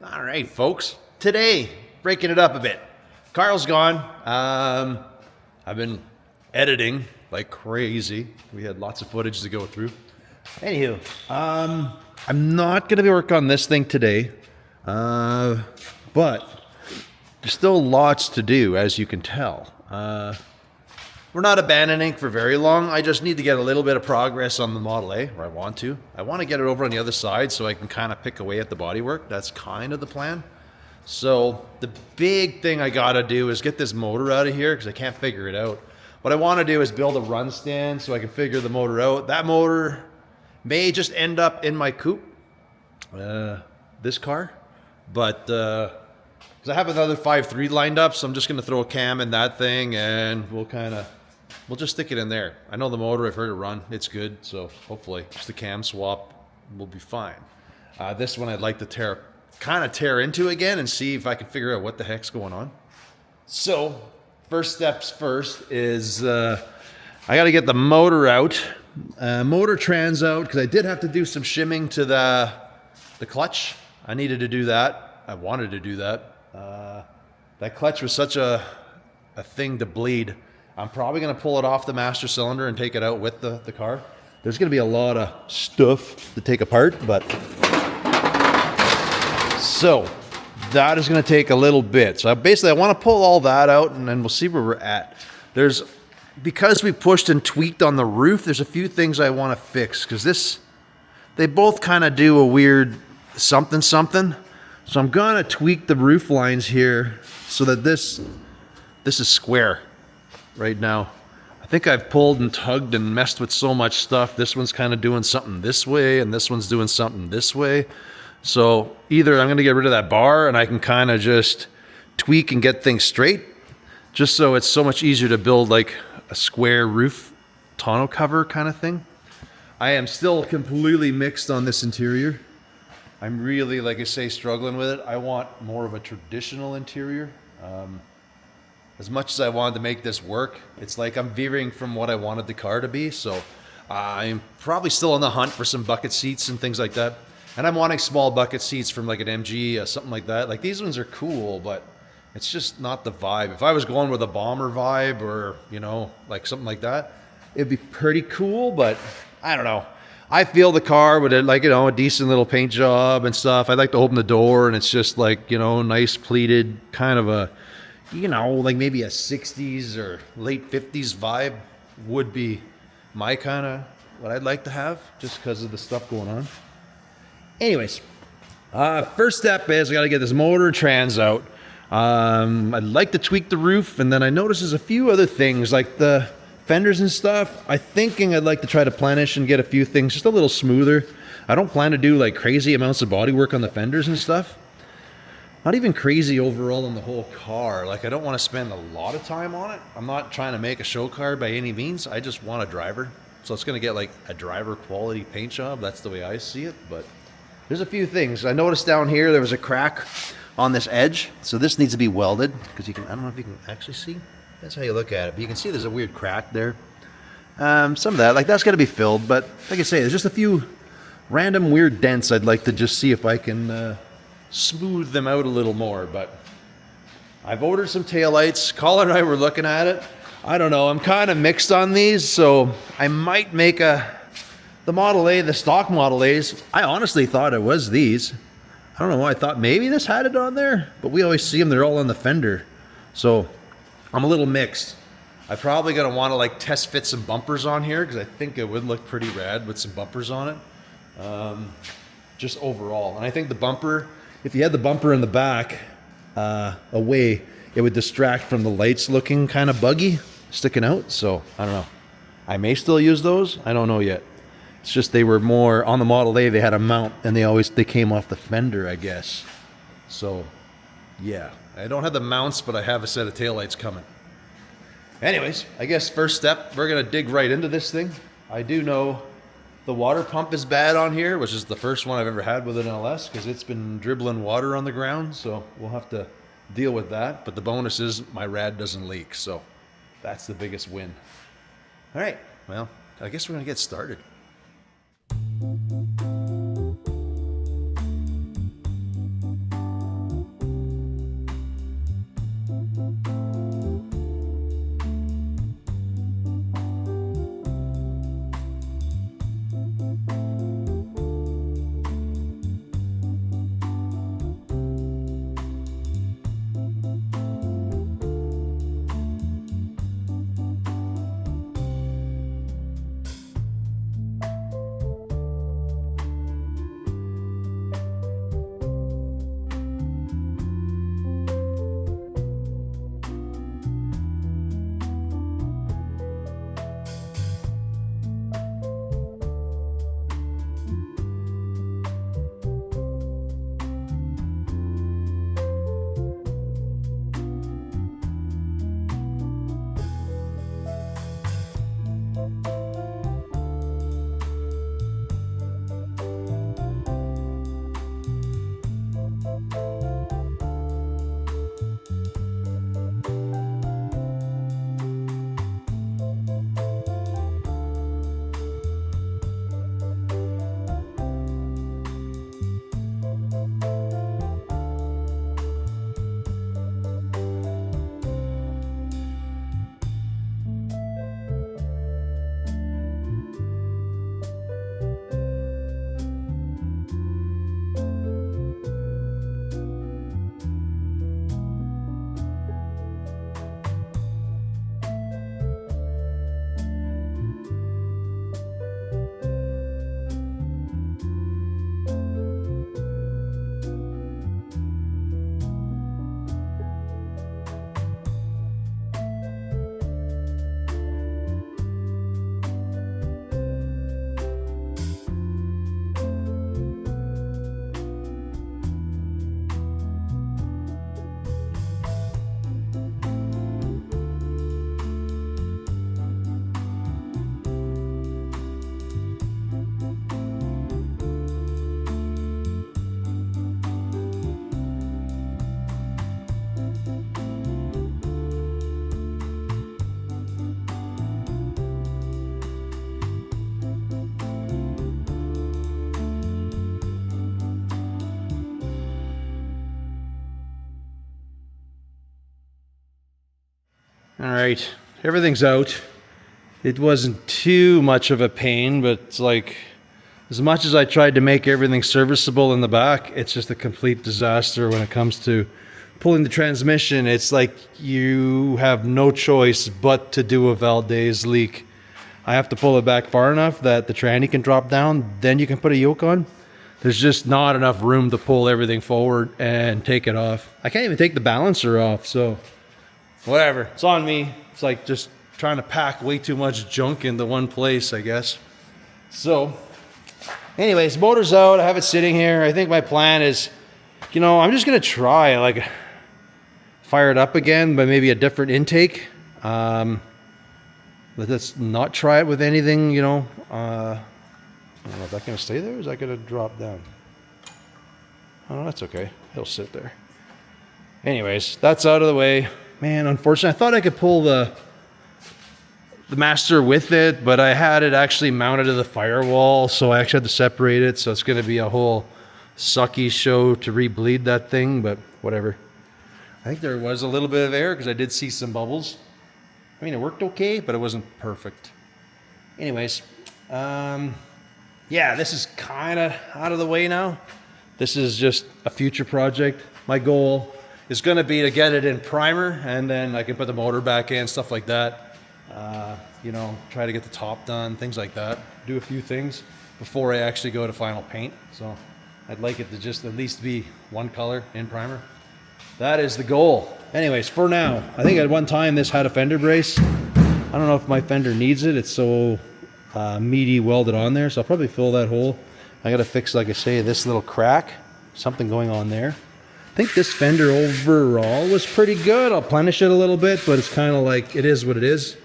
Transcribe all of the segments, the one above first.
All right, folks. Today, breaking it up a bit. Carl's gone. I've been editing like crazy. We had lots of footage to go through. Anywho, I'm not going to be working on this thing today, but there's still lots to do, as you can tell. We're not abandoning for very long. I just need to get a little bit of progress on the Model A, or I want to. I want to get it over on the other side so I can kind of pick away at the bodywork. That's kind of the plan. So the big thing I got to do is get this motor out of here because I can't figure it out. What I want to do is build a run stand so I can figure the motor out. That motor may just end up in my coupe, this car, but because I have another 5.3 lined up, so I'm just going to throw a cam in that thing and we'll just stick it in there. I know the motor, I've heard it run, it's good, so hopefully just the cam swap will be fine. This one I'd like to kind of tear into again and see if I can figure out what the heck's going on. So first steps first is I got to get the motor out, motor trans out, because I did have to do some shimming to the clutch. I needed to do that. I wanted to do that. That clutch was such a thing to bleed. I'm probably going to pull it off the master cylinder and take it out with the car. There's going to be a lot of stuff to take apart, but so that is going to take a little bit. So basically I want to pull all that out and then we'll see where we're at. Because we pushed and tweaked on the roof, there's a few things I want to fix because they both kind of do a weird something. So I'm going to tweak the roof lines here so that this is square right now. I think I've pulled and tugged and messed with so much stuff. This one's kind of doing something this way and this one's doing something this way. So either I'm going to get rid of that bar and I can kind of just tweak and get things straight, just so it's so much easier to build like a square roof tonneau cover kind of thing. I am still completely mixed on this interior. I'm really, like I say, struggling with it. I want more of a traditional interior. As much as I wanted to make this work, it's like I'm veering from what I wanted the car to be. So I'm probably still on the hunt for some bucket seats and things like that. And I'm wanting small bucket seats from like an MG, something like that. Like these ones are cool, but it's just not the vibe. If I was going with a bomber vibe or, like something like that, it'd be pretty cool, but I don't know. I feel the car with it, like, a decent little paint job and stuff. I'd like to open the door and it's just like, nice pleated kind of a, like maybe a 60s or late 50s vibe would be my kind of what I'd like to have just because of the stuff going on. Anyways, first step is I got to get this motor trans out. I'd like to tweak the roof, and then I noticed there's a few other things like the fenders and stuff. I'm thinking I'd like to try to planish and get a few things just a little smoother. I don't plan to do like crazy amounts of body work on the fenders and stuff. Not even crazy overall on the whole car. Like I don't want to spend a lot of time on it. I'm not trying to make a show car by any means. I just want a driver. So it's going to get like a driver quality paint job. That's the way I see it. But there's a few things. I noticed down here there was a crack on this edge. So this needs to be welded because I don't know if you can actually see. That's how you look at it. But you can see there's a weird crack there. Some of that, like that's got to be filled. But like I say, there's just a few random weird dents I'd like to just see if I can smooth them out a little more. But I've ordered some taillights. Colin and I were looking at it. I don't know. I'm kind of mixed on these. So I might make the Model A, the stock Model A's. I honestly thought it was these. I don't know why. I thought maybe this had it on there. But we always see them. They're all on the fender. So I'm a little mixed. I'm probably going to want to like test fit some bumpers on here because I think it would look pretty rad with some bumpers on it. Just overall. And I think the bumper, if you had the bumper in the back away, it would distract from the lights looking kind of buggy, sticking out. So I don't know. I may still use those. I don't know yet. It's just they were more on the Model A. They had a mount and they came off the fender, I guess. So yeah, I don't have the mounts, but I have a set of taillights coming. Anyways, I guess first step, we're going to dig right into this thing. I do know the water pump is bad on here, which is the first one I've ever had with an LS because it's been dribbling water on the ground. So we'll have to deal with that. But the bonus is my rad doesn't leak. So that's the biggest win. All right. Well, I guess we're going to get started. All right, everything's out. It wasn't too much of a pain, but it's like, as much as I tried to make everything serviceable in the back, it's just a complete disaster when it comes to pulling the transmission. It's like you have no choice but to do a Valdez leak. I have to pull it back far enough that the tranny can drop down, then you can put a yoke on. There's just not enough room to pull everything forward and take it off. I can't even take the balancer off, so whatever. It's on me. It's like just trying to pack way too much junk into one place, I guess. So, anyways, motor's out. I have it sitting here. I think my plan is, you know, I'm just going to try, like, fire it up again, but maybe a different intake. Let's not try it with anything, you know. I don't know, is that going to stay there or is that going to drop down? Oh, that's okay. It'll sit there. Anyways, that's out of the way. Man, unfortunately, I thought I could pull the master with it, but I had it actually mounted to the firewall, so I actually had to separate it, so it's going to be a whole sucky show to re-bleed that thing, but whatever. I think there was a little bit of air because I did see some bubbles. I mean, it worked okay, but it wasn't perfect. Anyways, yeah, this is kind of out of the way now. This is just a future project. My goal is going to be to get it in primer, and then I can put the motor back in, stuff like that. You know, try to get the top done, things like that. Do a few things before I actually go to final paint. So I'd like it to just at least be one color in primer. That is the goal. Anyways, for now, I think at one time this had a fender brace. I don't know if my fender needs it. It's so meaty welded on there, so I'll probably fill that hole. I gotta fix, like I say, this little crack. Something going on there. I think this fender overall was pretty good. I'll plenish it a little bit, but it's kind of like, it is what it is.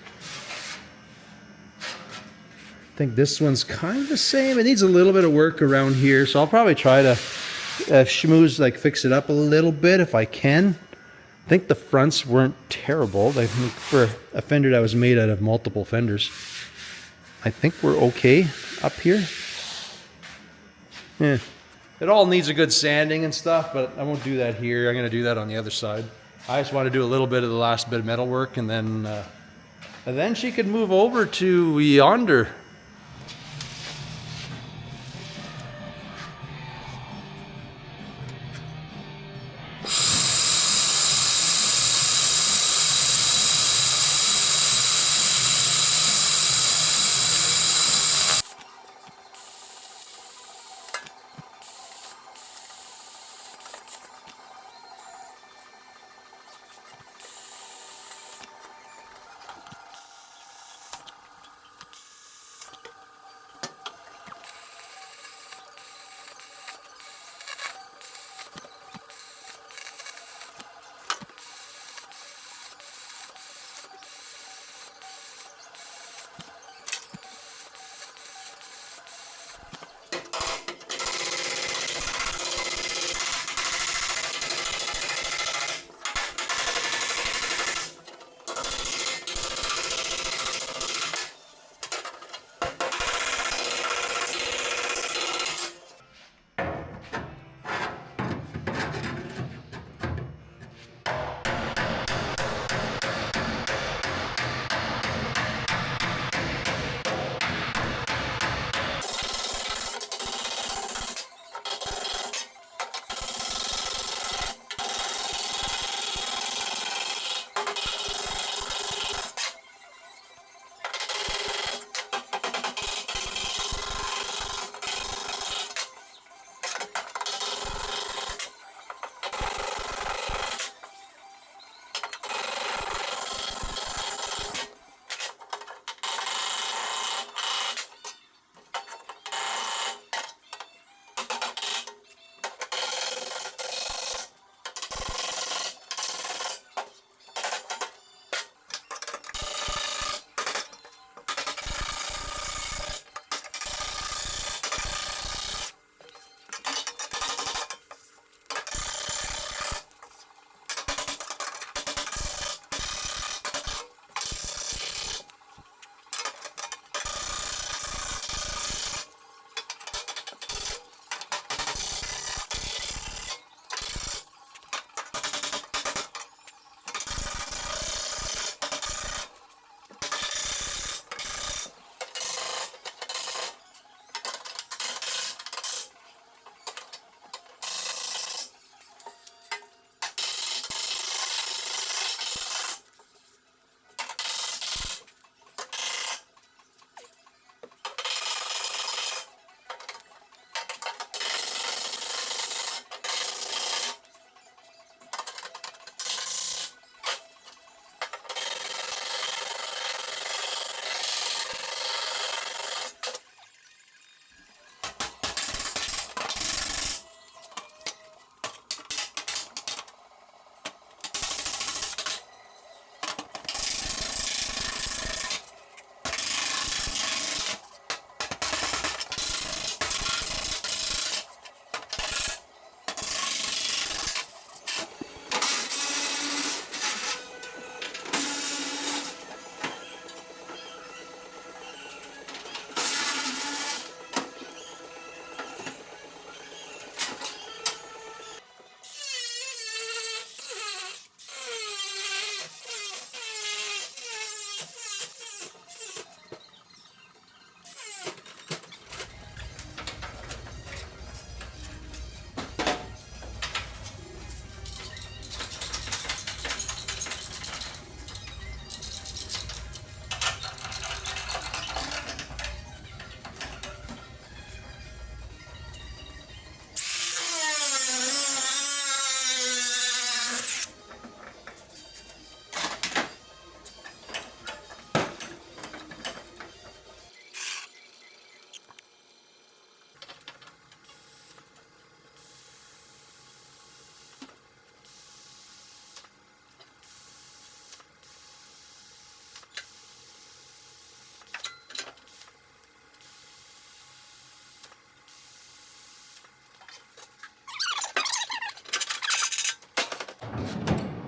I think this one's kind of the same. It needs a little bit of work around here, so I'll probably try to schmooze, like fix it up a little bit if I can. I think the fronts weren't terrible. I think for a fender that was made out of multiple fenders, I think we're okay up here. Yeah, it all needs a good sanding and stuff, but I won't do that here. I'm going to do that on the other side. I just want to do a little bit of the last bit of metal work, and then she could move over to yonder.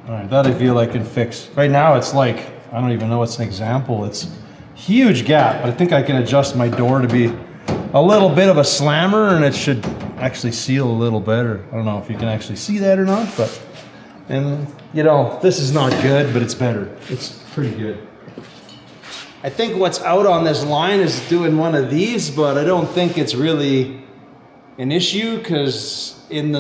All right, that I feel I can fix. Right now it's like, I don't even know what's an example. It's huge gap, but I think I can adjust my door to be a little bit of a slammer and it should actually seal a little better. I don't know if you can actually see that or not, but, and you know, this is not good, but it's better. It's pretty good. I think what's out on this line is doing one of these, but I don't think it's really an issue because in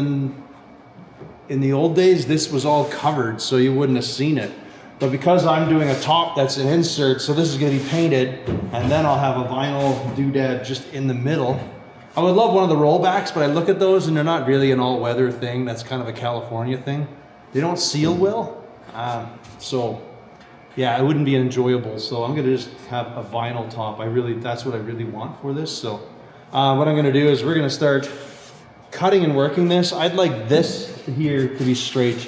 the old days, this was all covered, so you wouldn't have seen it. But because I'm doing a top that's an insert, so this is gonna be painted, and then I'll have a vinyl doodad just in the middle. I would love one of the rollbacks, but I look at those and they're not really an all-weather thing. That's kind of a California thing. They don't seal well, so yeah, it wouldn't be enjoyable. So I'm gonna just have a vinyl top. That's what I really want for this. So what I'm gonna do is we're gonna start cutting and working this. I'd like this here to be straight.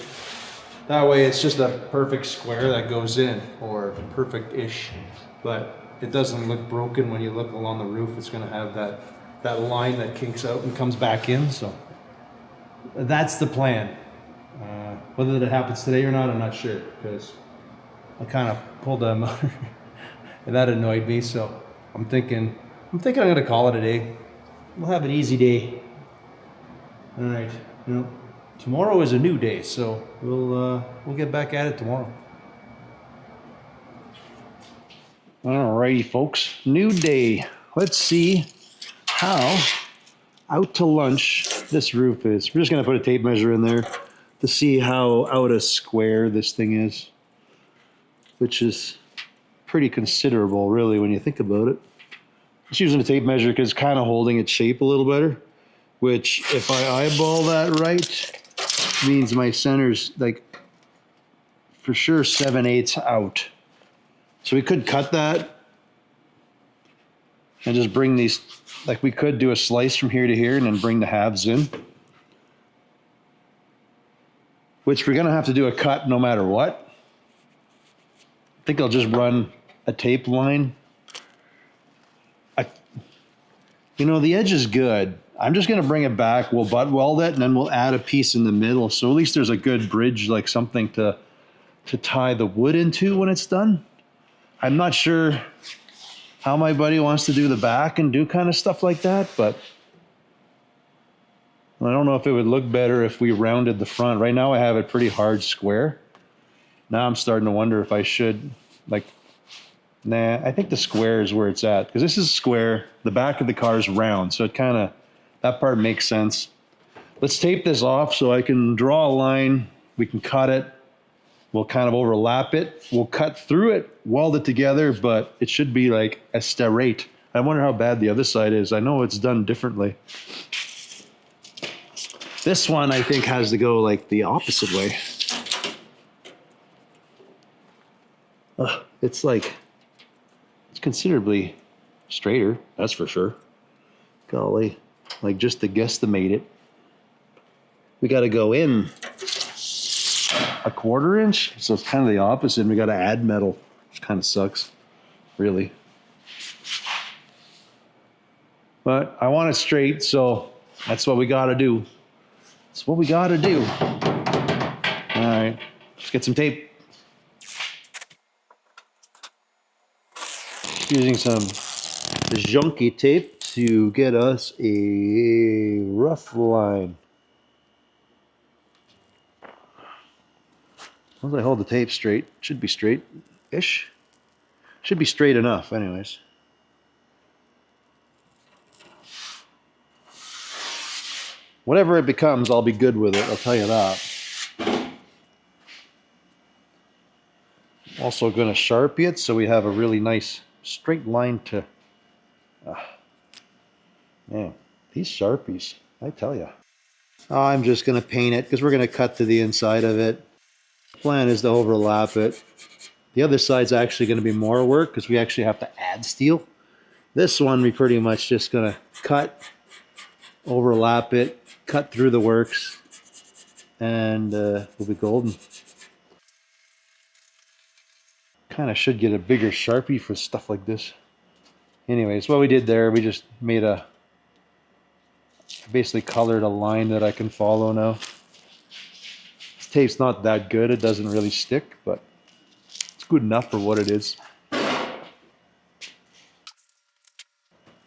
That way it's just a perfect square that goes in, or perfect-ish. But it doesn't look broken when you look along the roof. It's gonna have that line that kinks out and comes back in. So that's the plan. Whether that happens today or not, I'm not sure, because I kind of pulled a motor and that annoyed me. So I'm thinking I'm gonna call it a day. We'll have an easy day. All right, you know, tomorrow is a new day, so we'll get back at it tomorrow. All righty, folks, new day. Let's see how out to lunch this roof is. We're just gonna put a tape measure in there to see how out of square this thing is, which is pretty considerable, really, when you think about it. Just using a tape measure because it's kind of holding its shape a little better, which if I eyeball that right, means my center's like for sure 7/8 out. So we could cut that and just bring these, like we could do a slice from here to here and then bring the halves in, which we're gonna have to do a cut no matter what. I think I'll just run a tape line. You know, the edge is good. I'm just gonna bring it back, we'll butt weld it, and then we'll add a piece in the middle. So at least there's a good bridge, like something to tie the wood into when it's done. I'm not sure how my buddy wants to do the back and do kind of stuff like that, but I don't know if it would look better if we rounded the front. Right now I have it pretty hard square. Now I'm starting to wonder if I should, like, nah, I think the square is where it's at, because this is square, the back of the car is round, so it kind of, that part makes sense. Let's tape this off so I can draw a line, we can cut it, we'll kind of overlap it, we'll cut through it, weld it together, but it should be like a straight. I wonder how bad the other side is. I know it's done differently. This one I think has to go like the opposite way. It's like, it's considerably straighter, that's for sure. Golly, like just to guesstimate it, we got to go in a 1/4 inch, so it's kind of the opposite. And we got to add metal, which kind of sucks, really. But I want it straight, so that's what we got to do. That's what we got to do. All right, let's get some tape. Using some junky tape to get us a rough line. As long as I hold the tape straight, should be straight-ish. Should be straight enough, anyways. Whatever it becomes, I'll be good with it, I'll tell you that. Also gonna Sharpie it so we have a really nice straight line to, man, these Sharpies, I tell you. I'm just gonna paint it because we're gonna cut to the inside of it. Plan is to overlap it. The other side's actually going to be more work because we actually have to add steel. This one we pretty much just going to cut, overlap it, cut through the works, and we'll be golden. Kind of should get a bigger Sharpie for stuff like this. Anyways, what we did there, we just made basically colored a line that I can follow now. tape's not that good. It doesn't really stick, but it's good enough for what it is.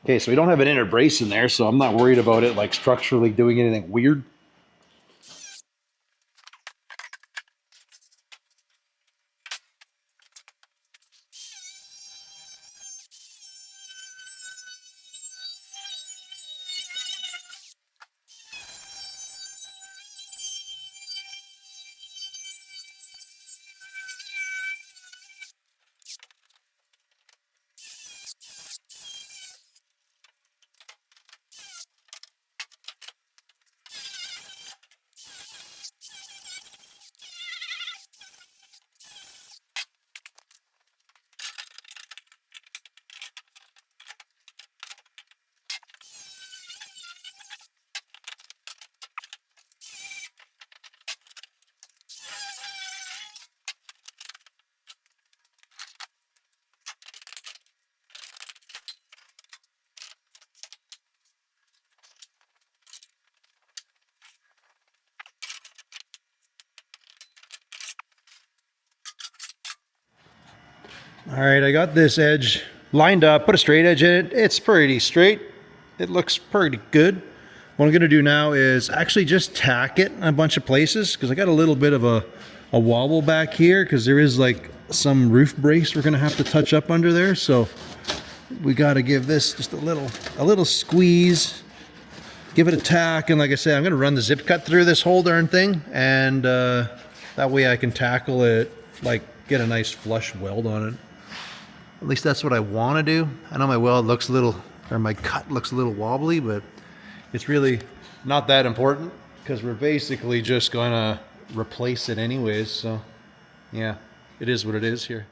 Okay, so we don't have an inner brace in there, so I'm not worried about it like structurally doing anything weird. All right, I got this edge lined up, put a straight edge in it. It's pretty straight. It looks pretty good. What I'm gonna do now is actually just tack it in a bunch of places because I got a little bit of a wobble back here because there is like some roof brace we're gonna have to touch up under there. So we gotta give this just a little squeeze, give it a tack, and like I said, I'm gonna run the zip cut through this whole darn thing, and that way I can tackle it, like get a nice flush weld on it. At least that's what I want to do. I know my weld looks a little, or my cut looks a little wobbly, but it's really not that important because we're basically just going to replace it anyways. So yeah, it is what it is here.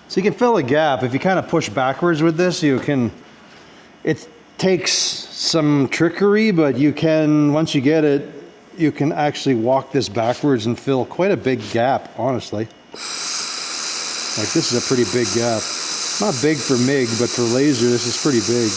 So you can fill a gap. If you kind of push backwards with this, you can, it takes some trickery, but you can, once you get it, you can actually walk this backwards and fill quite a big gap, honestly. Like this is a pretty big gap. Not big for MIG, but for laser, this is pretty big.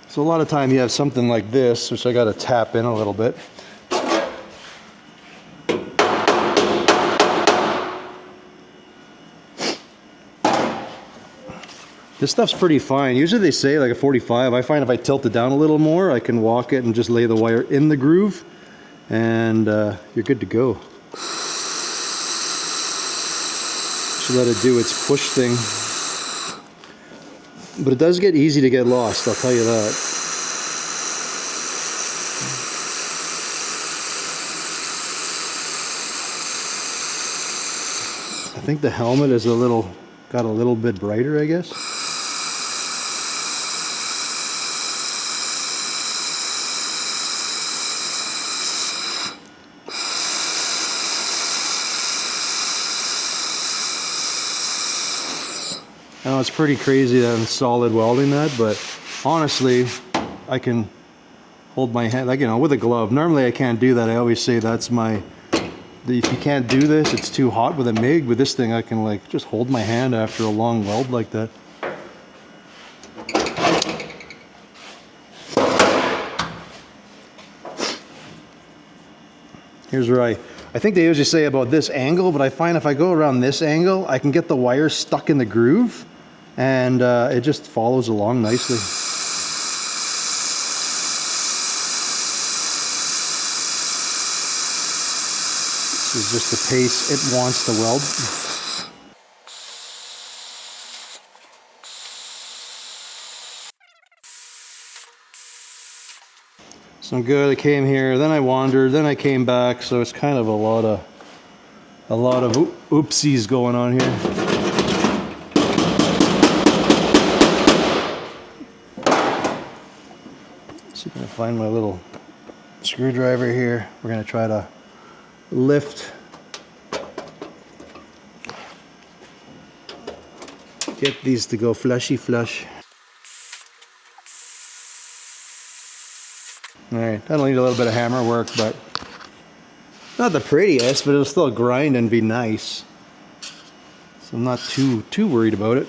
So a lot of time you have something like this, which I got to tap in a little bit. This stuff's pretty fine. Usually they say like a 45. I find if I tilt it down a little more, I can walk it and just lay the wire in the groove, and you're good to go. Just let it do its push thing. But it does get easy to get lost, I'll tell you that. I think the helmet is a little got a little bit brighter, I guess. I know it's pretty crazy that I'm solid welding that, but honestly, I can hold my hand, like, you know, with a glove. Normally I can't do that. I always say that's my, if you can't do this, it's too hot with a MIG. With this thing, I can like just hold my hand after a long weld like that. Here's where I think they usually say about this angle, but I find if I go around this angle, I can get the wire stuck in the groove, and it just follows along nicely. This is just the pace it wants to weld. So I'm good. I came here, then I wandered, then I came back. So it's kind of a lot of oopsies going on here. See if I can find my little screwdriver here. We're gonna try to lift, get these to go flushy flush. All right, that'll need a little bit of hammer work, but not the prettiest, but it'll still grind and be nice. So I'm not too worried about it.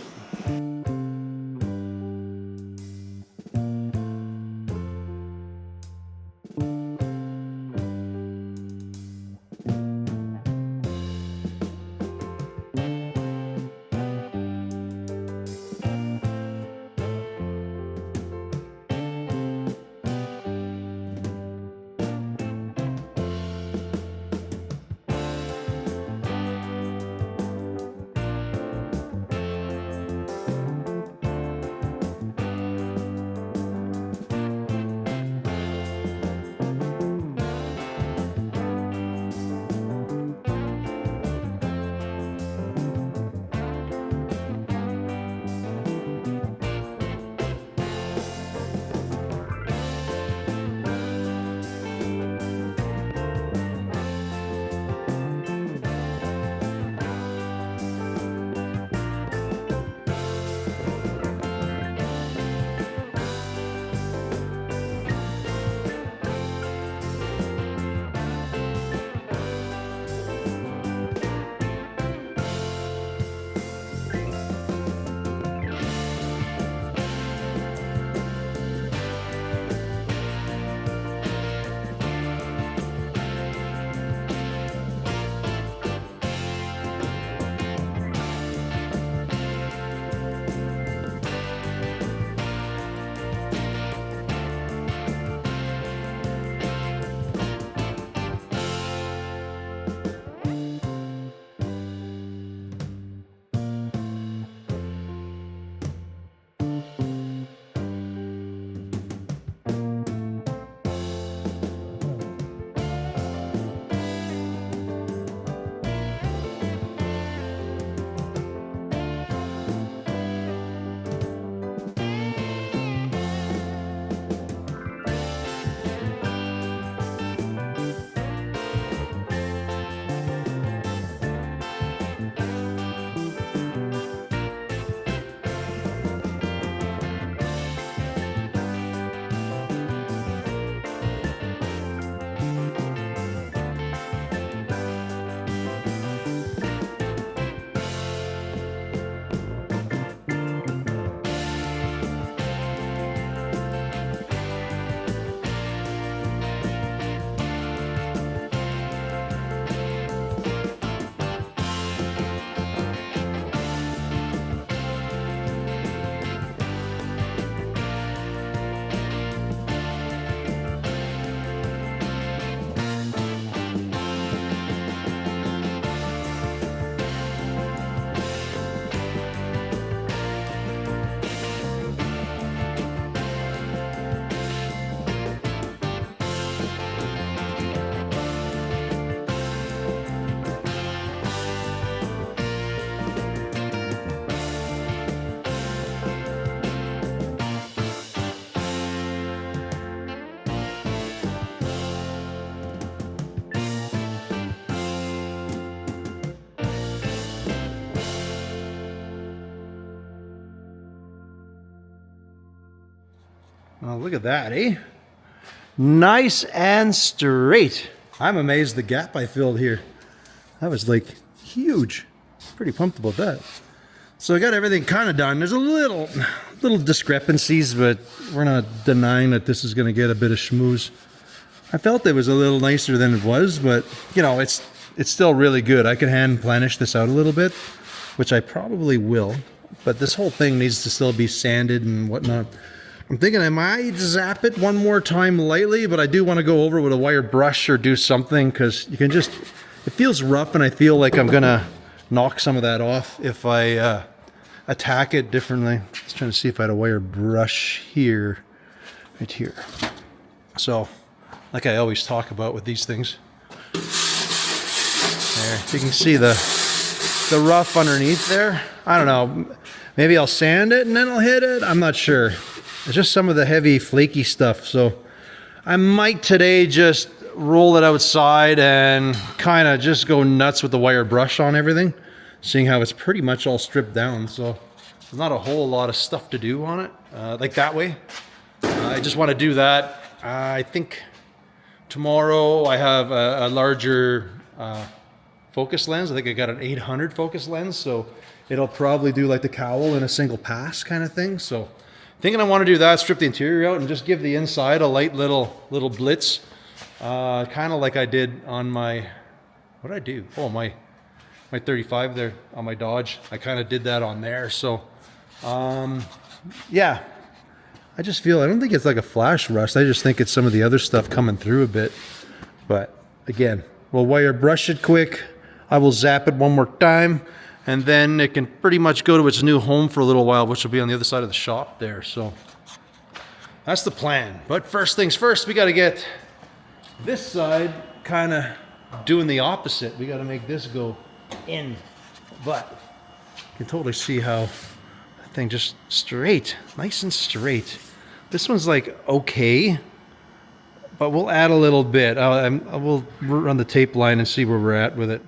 Oh, look at that, eh? Nice and straight. I'm amazed the gap I filled here. That was like huge. Pretty pumped about that. So I got everything kind of done. There's a little discrepancies, but we're not denying that this is going to get a bit of schmooze. I felt it was a little nicer than it was, but you know, it's still really good. I could hand planish this out a little bit, which I probably will, but this whole thing needs to still be sanded and whatnot. I'm thinking I might zap it one more time lightly, but I do want to go over with a wire brush or do something, because you can just, it feels rough, and I feel like I'm gonna knock some of that off if I attack it differently. Just trying to see if I had a wire brush here, right here. So, like I always talk about with these things. There, you can see the rough underneath there. I don't know, maybe I'll sand it and then I'll hit it. I'm not sure. It's just some of the heavy flaky stuff. So I might today just roll it outside and kind of just go nuts with the wire brush on everything, seeing how it's pretty much all stripped down. So there's not a whole lot of stuff to do on it, like that way. I just want to do that. I think tomorrow I have a larger focus lens. I think I got an 800 focus lens, so it'll probably do like the cowl in a single pass kind of thing. So thinking I want to do that, strip the interior out and just give the inside a light little blitz, kind of like I did on my, what did I do? Oh, my 35 there on my Dodge. I kind of did that on there. So yeah, I just feel, I don't think it's like a flash rust. I just think it's some of the other stuff coming through a bit. But again, we'll wire brush it quick. I will zap it one more time, and then it can pretty much go to its new home for a little while, which will be on the other side of the shop there. So that's the plan. But first things first, we got to get this side kind of doing the opposite. We got to make this go in. But you can totally see how that thing just straight, nice and straight. This one's like okay, but we'll add a little bit. I will run the tape line and see where we're at with it.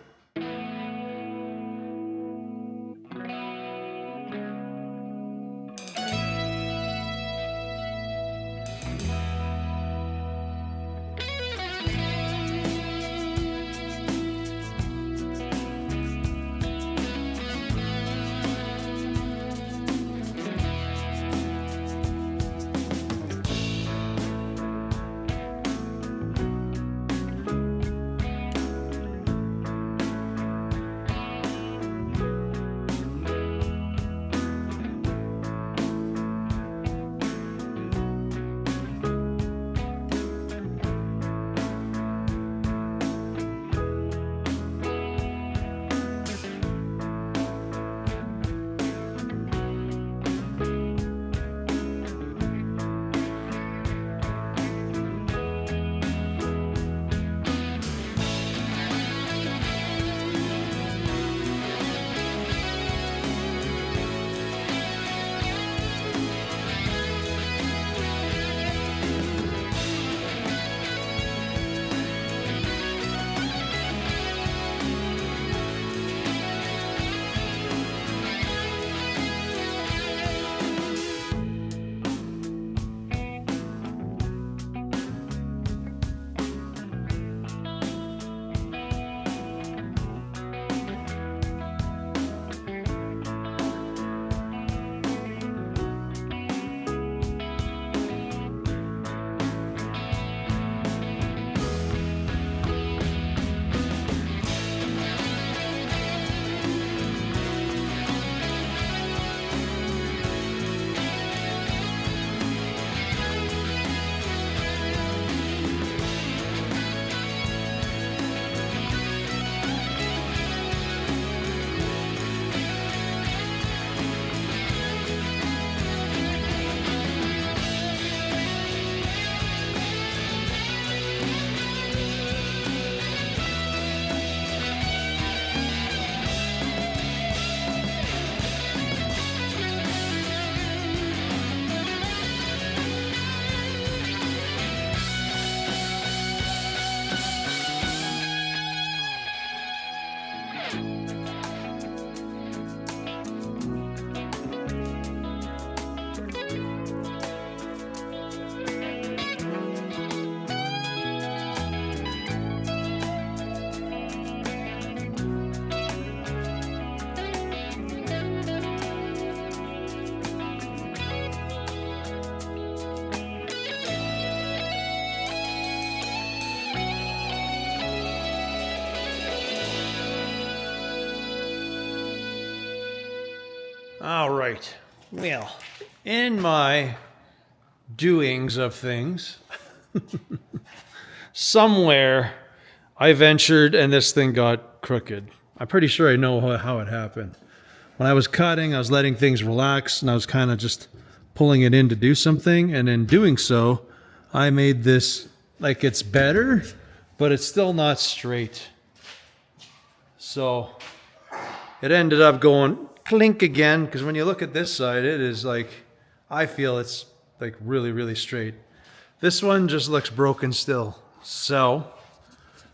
All right. Well, in my doings of things, somewhere I ventured and this thing got crooked. I'm pretty sure I know how it happened. When I was cutting, I was letting things relax and I was kind of just pulling it in to do something. And in doing so, I made this like it's better, but it's still not straight. So it ended up going clink again, because when you look at this side, it is like, I feel it's like really, really straight. This one just looks broken still. So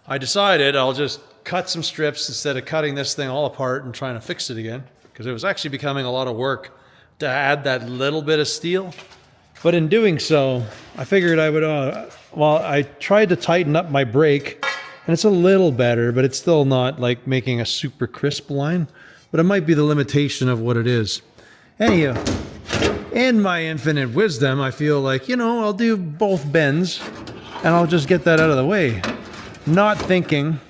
I decided I'll just cut some strips instead of cutting this thing all apart and trying to fix it again, because it was actually becoming a lot of work to add that little bit of steel. But in doing so, I figured I would, well, I tried to tighten up my brake, and it's a little better, but it's still not like making a super crisp line. But it might be the limitation of what it is. Anyhow, in my infinite wisdom, I feel like, you know, I'll do both bends and I'll just get that out of the way. Not thinking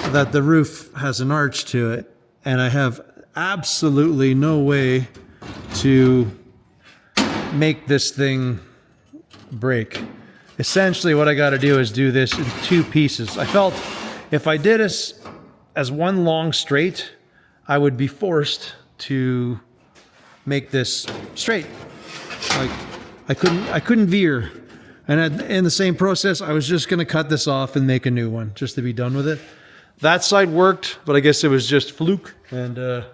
that the roof has an arch to it and I have absolutely no way to make this thing break. Essentially what I got to do is do this in two pieces. I felt if I did this as one long straight, I would be forced to make this straight. Like I couldn't veer. And in the same process, I was just going to cut this off and make a new one just to be done with it. That side worked, but I guess it was just fluke and well,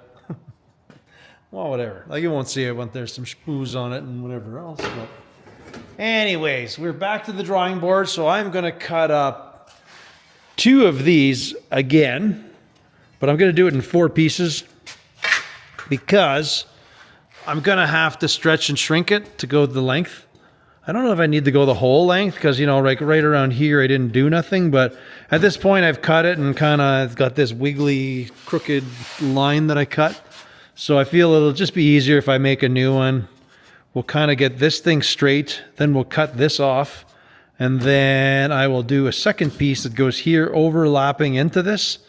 whatever. Like you won't see it when there's some spoos on it and whatever else. But anyways, we're back to the drawing board, so I'm going to cut up 2 of these again. But I'm going to do it in 4 pieces because I'm going to have to stretch and shrink it to go the length. I don't know if I need to go the whole length because, you know, like right around here I didn't do nothing. But at this point I've cut it and kind of got this wiggly, crooked line that I cut. So I feel it'll just be easier if I make a new one. We'll kind of get this thing straight. Then we'll cut this off. And then I will do a second piece that goes here overlapping into this.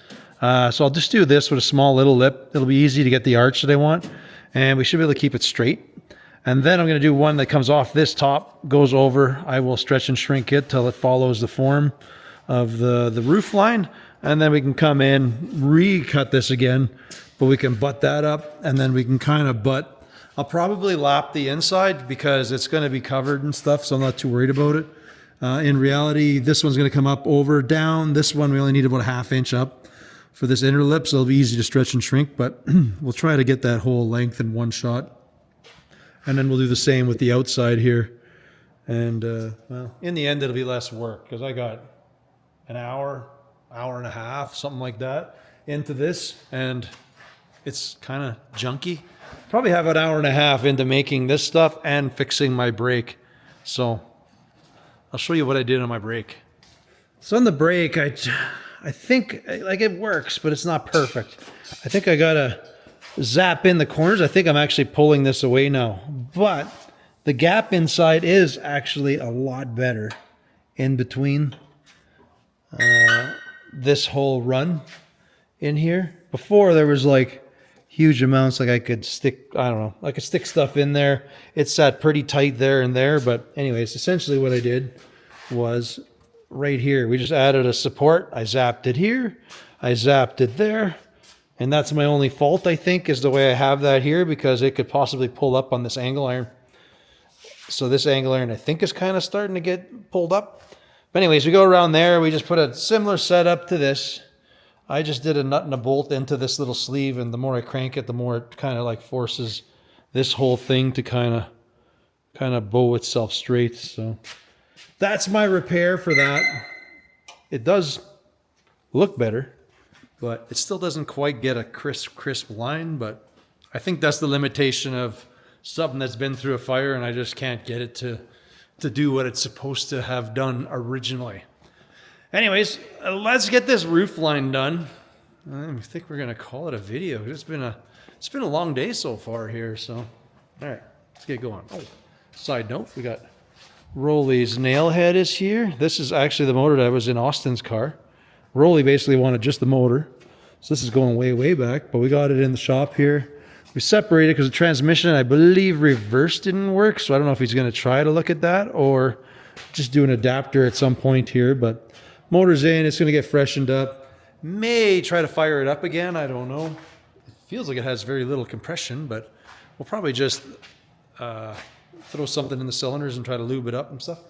So I'll just do this with a small little lip. It'll be easy to get the arch that I want. And we should be able to keep it straight. And then I'm going to do one that comes off this top, goes over. I will stretch and shrink it till it follows the form of the roof line. And then we can come in, recut this again. But we can butt that up. And then we can kind of butt. I'll probably lap the inside because it's going to be covered and stuff. So I'm not too worried about it. In reality, this one's going to come up, over, down. This one we only need about a 1/2 inch up for this inner lip, so it'll be easy to stretch and shrink, but we'll try to get that whole length in one shot. And then we'll do the same with the outside here. And, well, in the end, it'll be less work because I got an hour and a half, something like that, into this, and it's kind of junky. Probably have an hour and a half into making this stuff and fixing my brake. So I'll show you what I did on my brake. So on the brake, I think like it works, but it's not perfect. I think I gotta zap in the corners. I think I'm actually pulling this away now, but the gap inside is actually a lot better in between this whole run in here. Before there was like huge amounts, like I could stick, I don't know, I could stick stuff in there. It sat pretty tight there and there, but anyways, essentially what I did was right here, we just added a support. I zapped it here, I zapped it there, and that's my only fault, I think, is the way I have that here, because it could possibly pull up on this angle iron. So this angle iron, I think, is kind of starting to get pulled up. But anyways, we go around there, we just put a similar setup to this. I just did a nut and a bolt into this little sleeve, and the more I crank it, the more it kind of like forces this whole thing to kind of bow itself straight. So that's my repair for that. It does look better, but it still doesn't quite get a crisp line. But I think that's the limitation of something that's been through a fire, and I just can't get it to do what it's supposed to have done originally. Anyways, let's get this roof line done. I think we're gonna call it a video. It's been a long day so far here. So, all right, let's get going. Oh, side note, we got Rolly's nail head is here. This is actually the motor that was in Austin's car. Rolly basically wanted just the motor, so this is going way back. But we got it in the shop here. We separated because the transmission, I believe, reverse didn't work. So I don't know if he's going to try to look at that or just do an adapter at some point here. But motor's in, it's going to get freshened up. May try to fire it up again. I don't know. It feels like it has very little compression, but we'll probably just throw something in the cylinders and try to lube it up and stuff.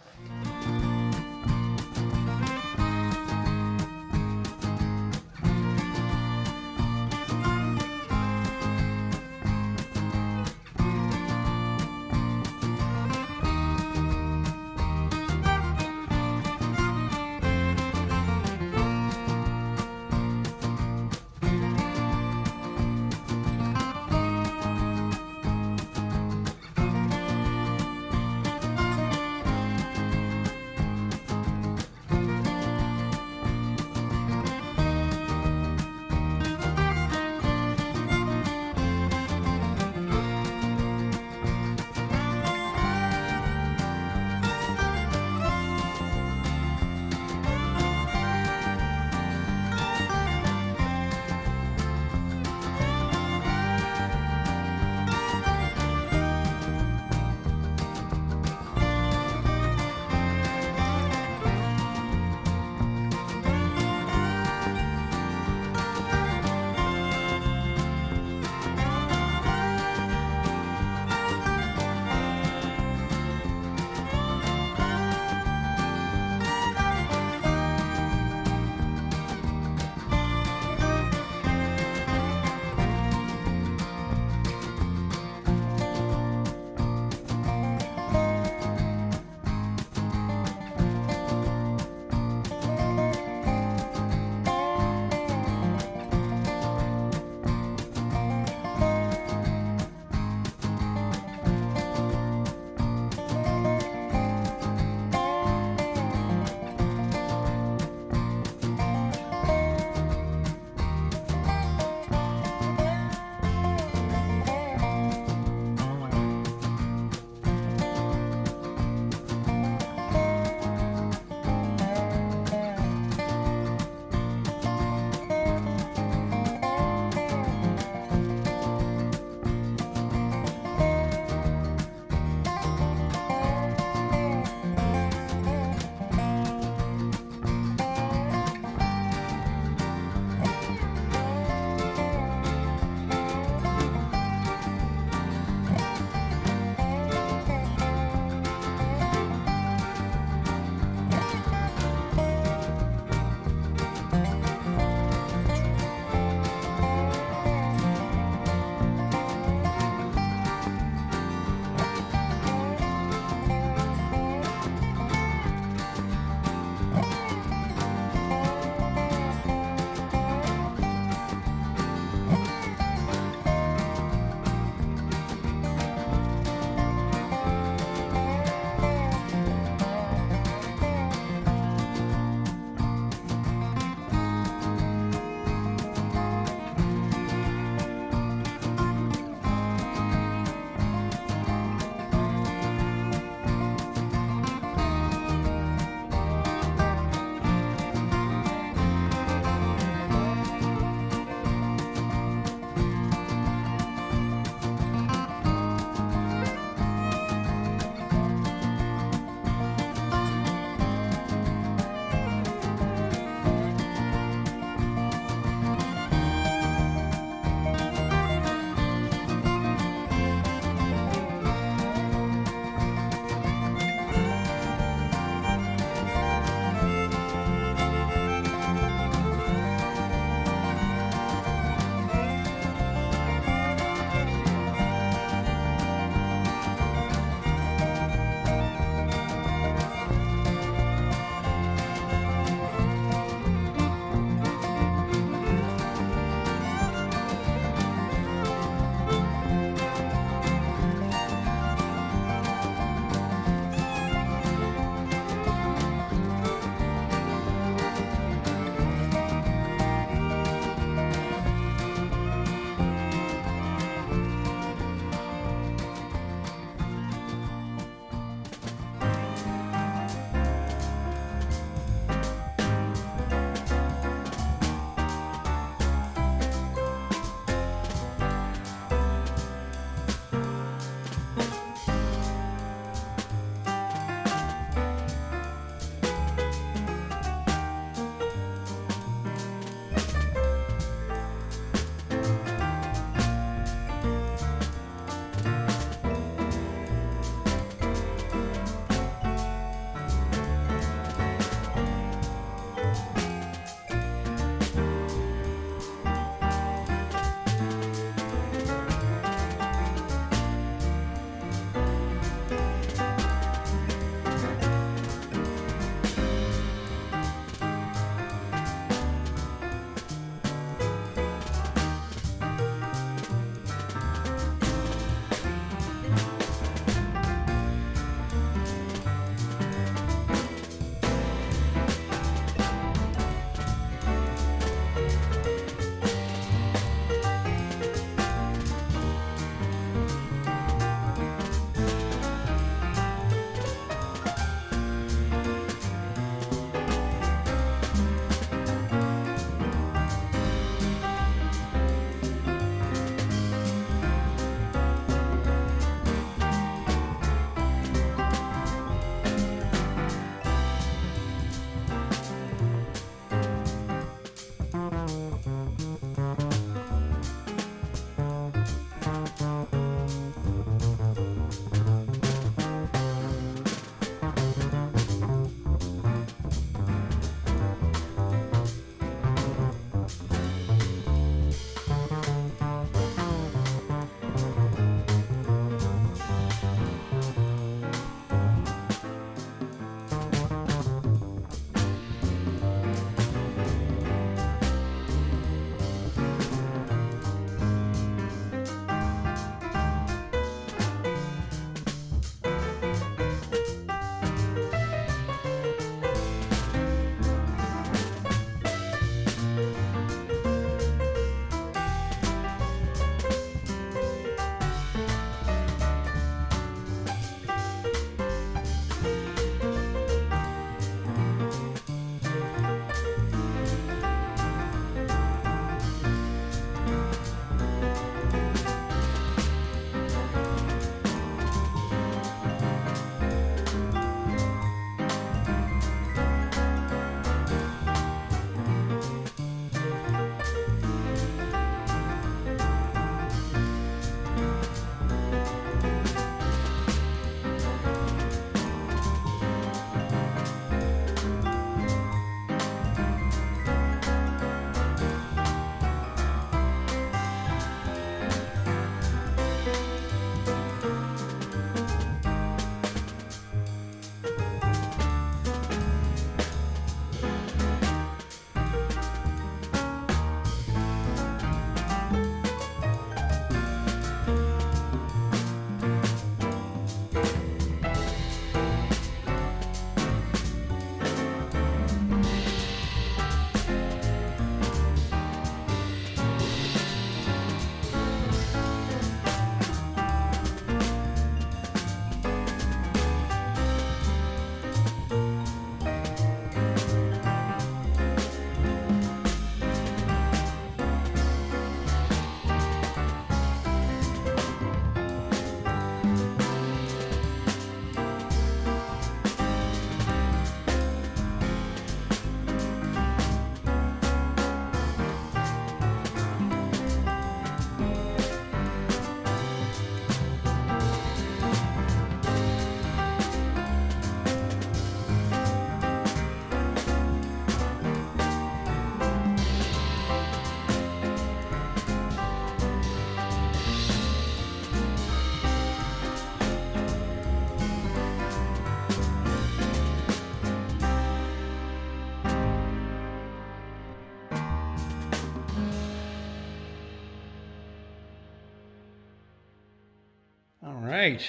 All right.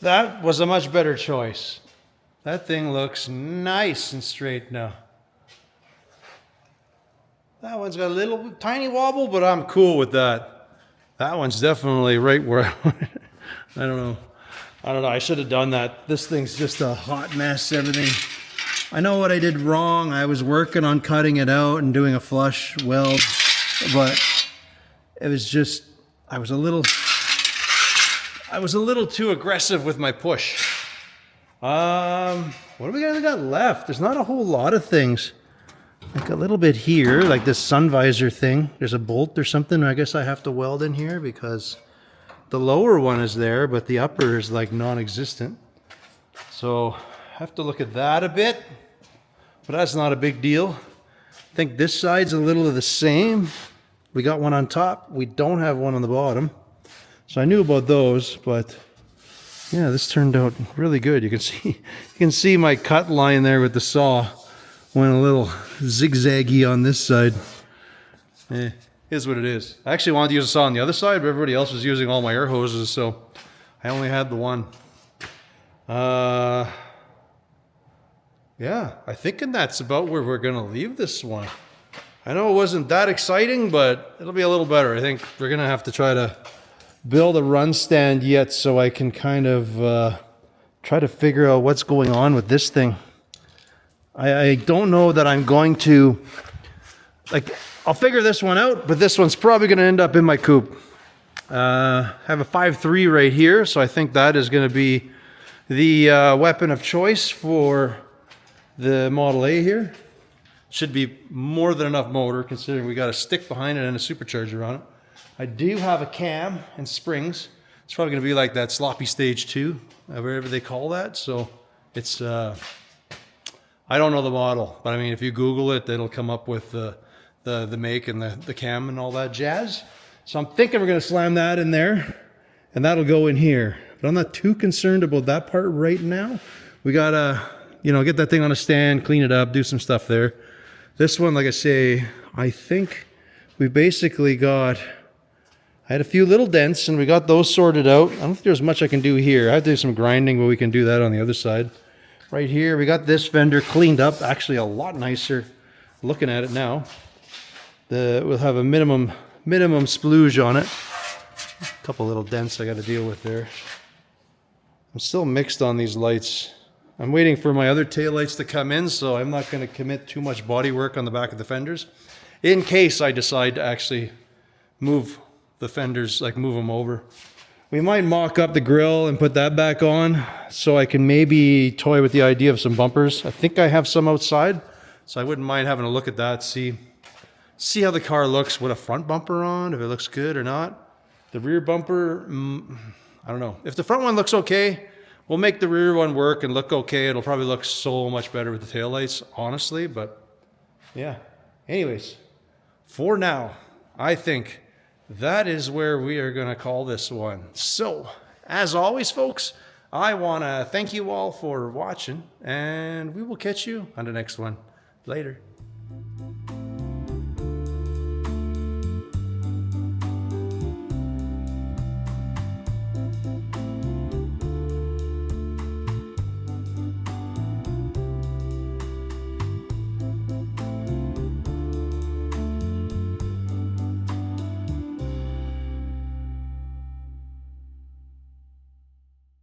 That was a much better choice. That thing looks nice and straight now. That one's got a little tiny wobble, but I'm cool with that. That one's definitely right where I want it. I don't know. I should have done that. This thing's just a hot mess, everything. I know what I did wrong. I was working on cutting it out and doing a flush weld, but it was just, I was a little too aggressive with my push. What do we got left? There's not a whole lot of things. Like a little bit here, like this sun visor thing. There's a bolt or something I guess I have to weld in here because the lower one is there, but the upper is like non-existent. So I have to look at that a bit, but that's not a big deal. I think this side's a little of the same. We got one on top. We don't have one on the bottom. So I knew about those, but yeah, this turned out really good. You can see my cut line there with the saw went a little zigzaggy on this side. Is what it is. I actually wanted to use a saw on the other side, but everybody else was using all my air hoses, so I only had the one. Yeah, I think that's about where we're gonna leave this one. I know it wasn't that exciting, but it'll be a little better. I think we're gonna have to try to build a run stand yet so I can kind of try to figure out what's going on with this thing. I don't know that I'm going to, like, I'll figure this one out, but this one's probably going to end up in my coupe. I have a 5.3 right here, so I think that is going to be the weapon of choice for the Model A here. Should be more than enough motor, considering we got a stick behind it and a supercharger on it. I do have a cam and springs. It's probably going to be like that sloppy stage 2, wherever they call that. So it's, I don't know the model, but I mean, if you Google it, it'll come up with the make and the cam and all that jazz. So I'm thinking we're going to slam that in there, and that'll go in here. But I'm not too concerned about that part right now. We got to, get that thing on a stand, clean it up, do some stuff there. This one, like I say, I think we basically got, I had a few little dents, and we got those sorted out. I don't think there's much I can do here. I have to do some grinding, but we can do that on the other side. Right here, we got this fender cleaned up, actually a lot nicer looking at it now. We'll have a minimum splooge on it. A couple little dents I got to deal with there. I'm still mixed on these lights. I'm waiting for my other taillights to come in, so I'm not going to commit too much body work on the back of the fenders in case I decide to actually move the fenders, like move them over. We might mock up the grill and put that back on so I can maybe toy with the idea of some bumpers. I think I have some outside, so I wouldn't mind having a look at that, see how the car looks with a front bumper on, if it looks good or not. The rear bumper, I don't know. If the front one looks okay, we'll make the rear one work and look okay. It'll probably look so much better with the taillights, honestly, but yeah. Anyways, for now, I think that is where we are going to call this one. So, as always, folks, I want to thank you all for watching, and we will catch you on the next one. Later.